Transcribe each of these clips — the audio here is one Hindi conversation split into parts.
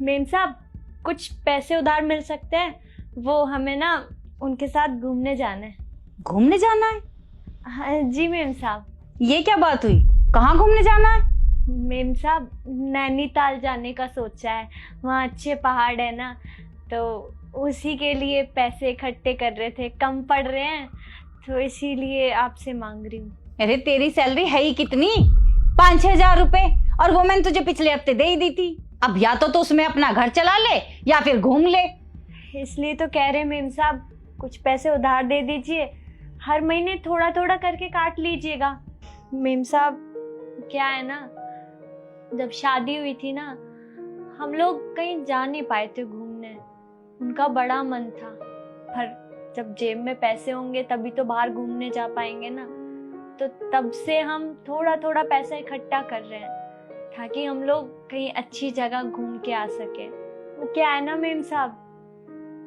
मेम साहब, कुछ पैसे उधार मिल सकते हैं? वो हमें ना उनके साथ घूमने जाना है। घूमने जाना है? हाँ जी मेम साहब। ये क्या बात हुई? कहाँ घूमने जाना है? मेम साहब, नैनीताल जाने का सोचा है। वहाँ अच्छे पहाड़ है ना, तो उसी के लिए पैसे इकट्ठे कर रहे थे। कम पड़ रहे हैं तो इसीलिए आपसे मांग रही हूँ। अरे तेरी सैलरी है ही कितनी? 5-6 हजार रुपए, और वो मैंने तुझे पिछले हफ्ते दे ही दी थी। अब या तो उसमें अपना घर चला ले या फिर घूम ले। इसलिए तो कह रहे मेम साहब, कुछ पैसे उधार दे दीजिए। हर महीने थोड़ा थोड़ा करके काट लीजिएगा। मेम साहब, क्या है ना, जब शादी हुई थी ना, हम लोग कहीं जा नहीं पाए थे घूमने। उनका बड़ा मन था, पर जब जेब में पैसे होंगे तभी तो बाहर घूमने जा पाएंगे ना। तो तब से हम थोड़ा थोड़ा पैसा इकट्ठा कर रहे हैं ताकि हम लोग कहीं अच्छी जगह घूम के आ सके। वो क्या है ना मेम साहब,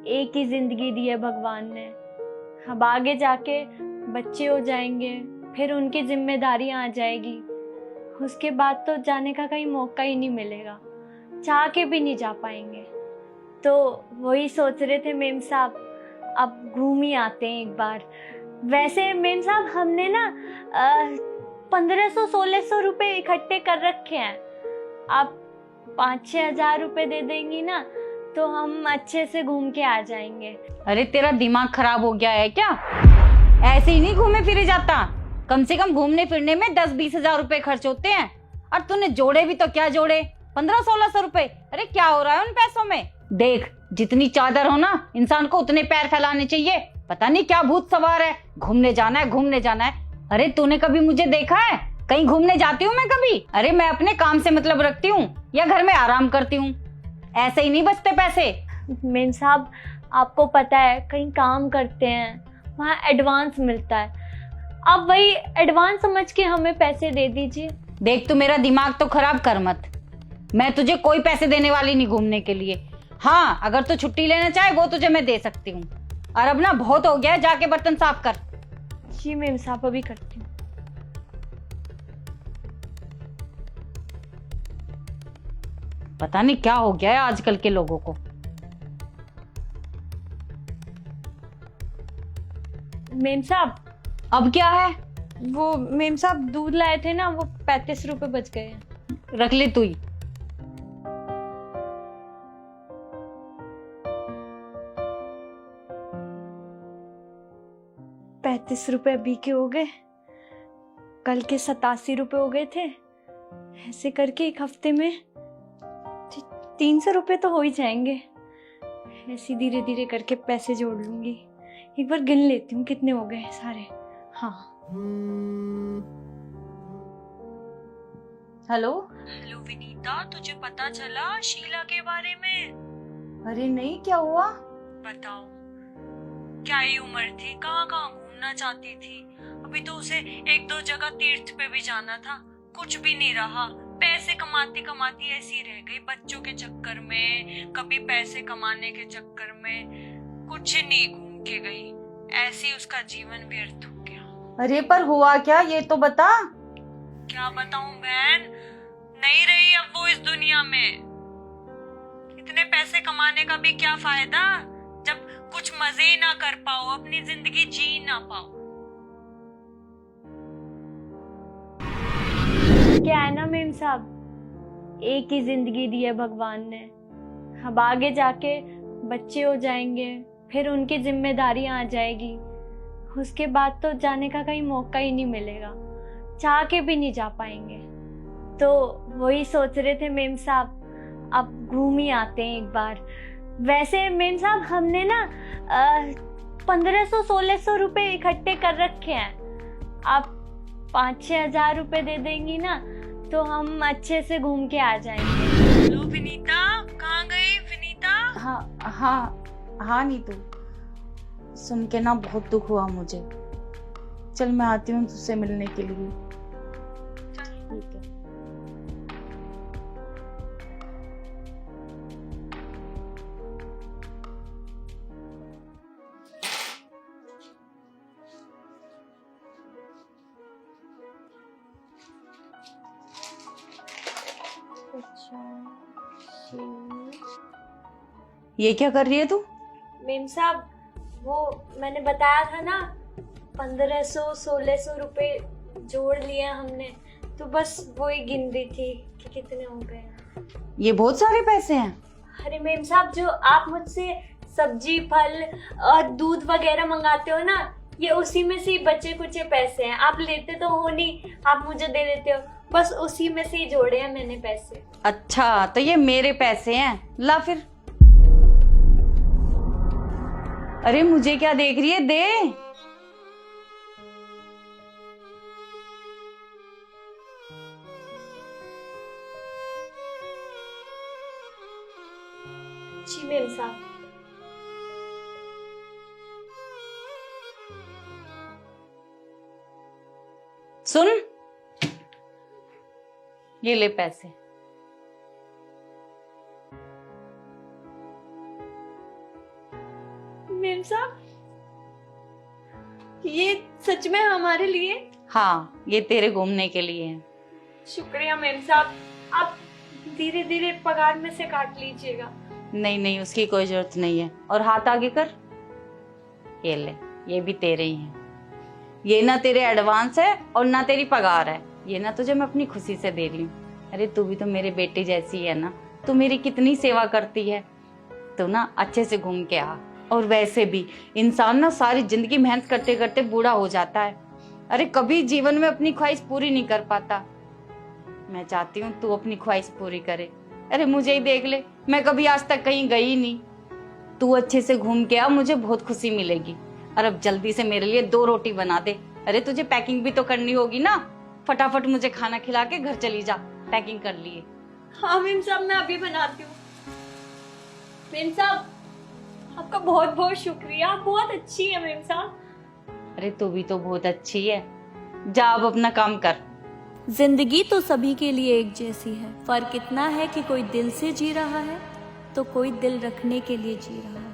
एक ही जिंदगी दी है भगवान ने। अब आगे जाके बच्चे हो जाएंगे, फिर उनकी जिम्मेदारियां आ जाएगी। उसके बाद तो जाने का कहीं मौका ही नहीं मिलेगा, चाह के भी नहीं जा पाएंगे। तो वही सोच रहे थे मेम साहब, अब घूम ही आते हैं एक बार। वैसे मेम साहब, हमने ना 1500-1600 रुपए इकट्ठे कर रखे हैं। आप 5-6 हजार रुपए दे देंगी ना, तो हम अच्छे से घूम के आ जाएंगे। अरे तेरा दिमाग खराब हो गया है क्या? ऐसे ही नहीं घूमे फिरे जाता। कम से कम घूमने फिरने में 10-20 हजार रुपए खर्च होते हैं, और तूने जोड़े भी तो क्या जोड़े, 1500-1600 रुपए। अरे क्या हो रहा है उन पैसों में? देख, जितनी चादर हो ना, इंसान को उतने पैर फैलाने चाहिए। पता नहीं क्या भूत सवार है, घूमने जाना है घूमने जाना है। अरे तूने कभी मुझे देखा है कहीं घूमने जाती हूँ मैं कभी? अरे मैं अपने काम से मतलब रखती हूँ या घर में आराम करती हूँ। ऐसे ही नहीं बचते पैसे। मेम साहब, आपको पता है, कहीं काम करते हैं वहाँ एडवांस मिलता है। आप वही एडवांस समझ के हमें पैसे दे दीजिए। देख, तू मेरा दिमाग तो खराब कर मत। मैं तुझे कोई पैसे देने वाली नहीं घूमने के लिए। हाँ, अगर तू छुट्टी लेना चाहे वो तुझे मैं दे सकती हूँ। और अब ना बहुत हो गया है, जाके बर्तन साफ कर। जी मेम साहब, अभी करती हूँ। पता नहीं क्या हो गया है आजकल के लोगों को। मेम साहब, अब क्या है? वो मेम साहब दूध लाए थे ना, वो 35 रुपए बच गए हैं। रख ले तू ही। ₹35 अभी के हो गए, कल के 87 रुपए हो गए थे। ऐसे करके एक हफ्ते में 300 रुपए तो हो ही जाएंगे। ऐसे धीरे धीरे करके पैसे जोड़ लूंगी। एक बार गिन लेती हूँ कितने हो गए सारे। हाँ। हेलो। हेलो विनीता, तुझे पता चला शीला के बारे में? अरे नहीं, क्या हुआ? बताओ, क्या ही उम्र थी, कहाँ कहाँ घूमना चाहती थी। अभी तो उसे 1-2 जगह तीर्थ पे भी जाना था, कुछ भी नहीं रहा। पैसे कमाती कमाती ऐसी रह गई, बच्चों के चक्कर में, कभी पैसे कमाने के चक्कर में, कुछ नहीं घूम के गई। ऐसे ही उसका जीवन व्यर्थ हो गया। अरे पर हुआ क्या, ये तो बता। क्या बताऊं बहन, नहीं रही अब वो इस दुनिया में। इतने पैसे कमाने का भी क्या फायदा जब कुछ मजे ही ना कर पाओ, अपनी जिंदगी जी ना पाओ। क्या है ना मेम साहब, एक ही जिंदगी दी है भगवान ने। अब आगे जाके बच्चे हो जाएंगे, फिर उनकी जिम्मेदारियां आ जाएगी। उसके बाद तो जाने का कहीं मौका ही नहीं मिलेगा, चाह के भी नहीं जा पाएंगे। तो वही सोच रहे थे मेम साहब, अब घूम ही आते हैं एक बार। वैसे मेम साहब, हमने ना 1500-1600 रुपए इकट्ठे कर रखे हैं। आप 5-6 हजार रुपए दे देंगी ना, तो हम अच्छे से घूम के आ जाएंगे। हेलो विनीता, कहाँ गई विनीता? हाँ हाँ हाँ नीतू, सुन के ना बहुत दुख हुआ मुझे। चल मैं आती हूँ तुझसे मिलने के लिए। ठीक है। अच्छा, ये क्या कर रही है तू? मेम साहब, वो मैंने बताया था ना, 1500-1600 रुपए जोड़ लिए हमने, तो बस वो ही गिन रही थी कि कितने हो गए। ये बहुत सारे पैसे हैं। अरे मेम साहब, जो आप मुझसे सब्जी फल और दूध वगैरह मंगाते हो ना, ये उसी में से ही बचे कुचे पैसे हैं। आप लेते तो हो नहीं, आप मुझे दे देते हो, बस उसी में से ही जोड़े हैं मैंने पैसे। अच्छा, तो ये मेरे पैसे हैं, ला फिर। अरे मुझे क्या देख रही है, दे। जी मेम साहब। सुन, ये ले पैसे। मेम साहब, ये सच में हमारे लिए? हाँ, ये तेरे घूमने के लिए है। शुक्रिया मेम साहब, आप धीरे धीरे पगार में से काट लीजिएगा। नहीं नहीं, उसकी कोई जरूरत नहीं है। और हाथ आगे कर। ये ले, ये भी तेरे ही है। ये ना तेरे एडवांस है और ना तेरी पगार है, ये ना तुझे मैं अपनी खुशी से दे रही हूँ। अरे तू भी तो मेरे बेटे जैसी है ना, तू मेरी कितनी सेवा करती है। तो ना अच्छे से घूम के आ। और वैसे भी इंसान ना सारी जिंदगी मेहनत करते करते बूढ़ा हो जाता है। अरे कभी जीवन में अपनी ख्वाहिश पूरी नहीं कर पाता। मैं चाहती हूँ तू अपनी ख्वाहिश पूरी करे। अरे मुझे ही देख ले, मैं कभी आज तक कहीं गई नहीं। तू अच्छे से घूम के आ, मुझे बहुत खुशी मिलेगी। और अब जल्दी से मेरे लिए 2 रोटी बना दे। अरे तुझे पैकिंग भी तो करनी होगी ना, फटाफट मुझे खाना खिला के घर चली जा, पैकिंग कर लिए। हाँ मेम साहब, मैं अभी बनाती हूँ। मेम साहब, आपका बहुत बहुत शुक्रिया, आप बहुत अच्छी है मेम साहब। अरे तू भी तो बहुत अच्छी है, जा अब अपना काम कर। जिंदगी तो सभी के लिए एक जैसी है, फर्क इतना है कि कोई दिल से जी रहा है तो कोई दिल रखने के लिए जी रहा है।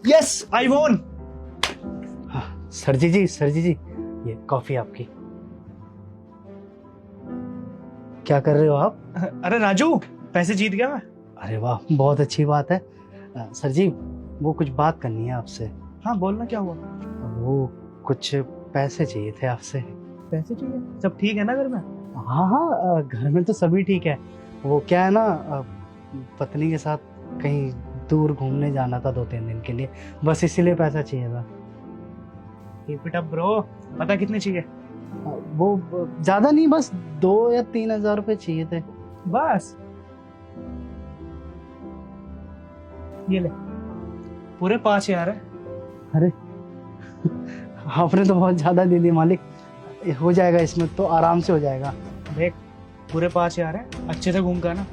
Yes I won. सरजी जी, ये कॉफी आपकी। क्या कर रहे हो आप? अरे राजू, पैसे जीत गया मैं। अरे वाह, बहुत अच्छी बात है। सर जी, वो कुछ बात करनी है आपसे। हाँ बोलना, क्या हुआ? वो कुछ पैसे चाहिए थे आपसे। पैसे चाहिए? सब ठीक है ना घर में? हाँ हाँ, घर में तो सभी ठीक है। वो क्या है ना, पत्नी के साथ कहीं दूर घूमने जाना था 2-3 दिन के लिए, बस इसीलिए पैसा चाहिए था। Keep it up bro. पता कितने चाहिए? वो ज्यादा नहीं, बस 2 या 3 हजार रुपए चाहिए थे। बस ये ले, पूरे 5,000 है। अरे आपने तो बहुत ज्यादा दे दी मालिक, हो जाएगा इसमें तो, आराम से हो जाएगा। देख, पूरे 5,000 है, अच्छे से घूम कर ना।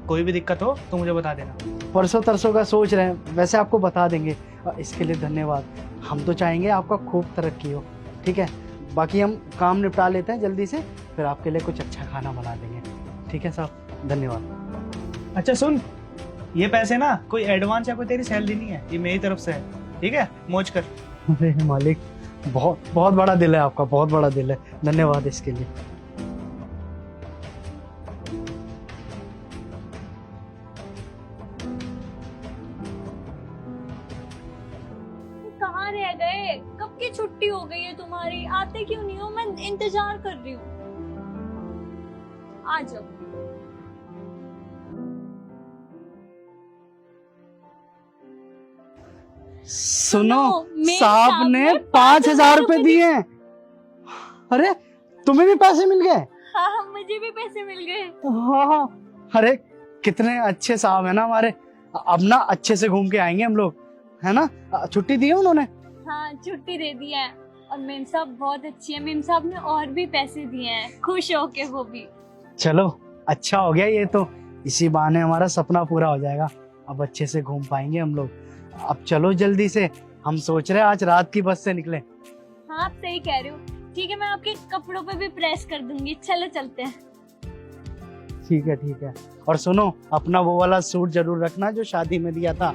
कोई भी दिक्कत हो तो मुझे बता देना। परसों तरसों का सोच रहे हैं, वैसे आपको बता देंगे। इसके लिए धन्यवाद। हम तो चाहेंगे आपका खूब तरक्की हो, ठीक है। बाकी हम काम निपटा लेते हैं जल्दी से, फिर आपके लिए कुछ अच्छा खाना बना देंगे, ठीक है साहब। धन्यवाद। अच्छा सुन, ये पैसे ना कोई एडवांस या कोई तेरी सैलरी नहीं है, ये मेरी तरफ से है, ठीक है? मौज कर। अरे मालिक, बहुत बहुत बड़ा दिल है आपका, बहुत बड़ा दिल है, धन्यवाद इसके लिए। कहाँ रह गए? कब की छुट्टी हो गई है तुम्हारी? आते क्यों नहीं हो? मैं इंतजार कर रही हूँ। आ जाओ। सुनो, मेरे साहब ने सामने 5,000 रुपए दिए हैं। अरे तुम्हें भी पैसे मिल गए? हाँ, मुझे भी पैसे मिल गए। हाँ, अरे कितने अच्छे साहब है ना हमारे। अब ना अच्छे से घूम के आएंगे हम लोग, है ना। छुट्टी दी है उन्होंने? हाँ, छुट्टी दे दी है। और मेम साहब बहुत अच्छी है, मेम साहब ने और भी पैसे दिए हैं, खुश होके वो भी। चलो अच्छा हो गया ये तो, इसी बहाने हमारा सपना पूरा हो जाएगा। अब अच्छे से घूम पाएंगे हम लोग। अब चलो जल्दी से, हम सोच रहे हैं आज रात की बस से निकले। हाँ, आप सही कह रहे हो। ठीक है, मैं आपके कपड़ों पे भी प्रेस कर दूंगी। चलो चलते हैं। ठीक है ठीक है। और सुनो, अपना वो वाला सूट जरूर रखना जो शादी में दिया था।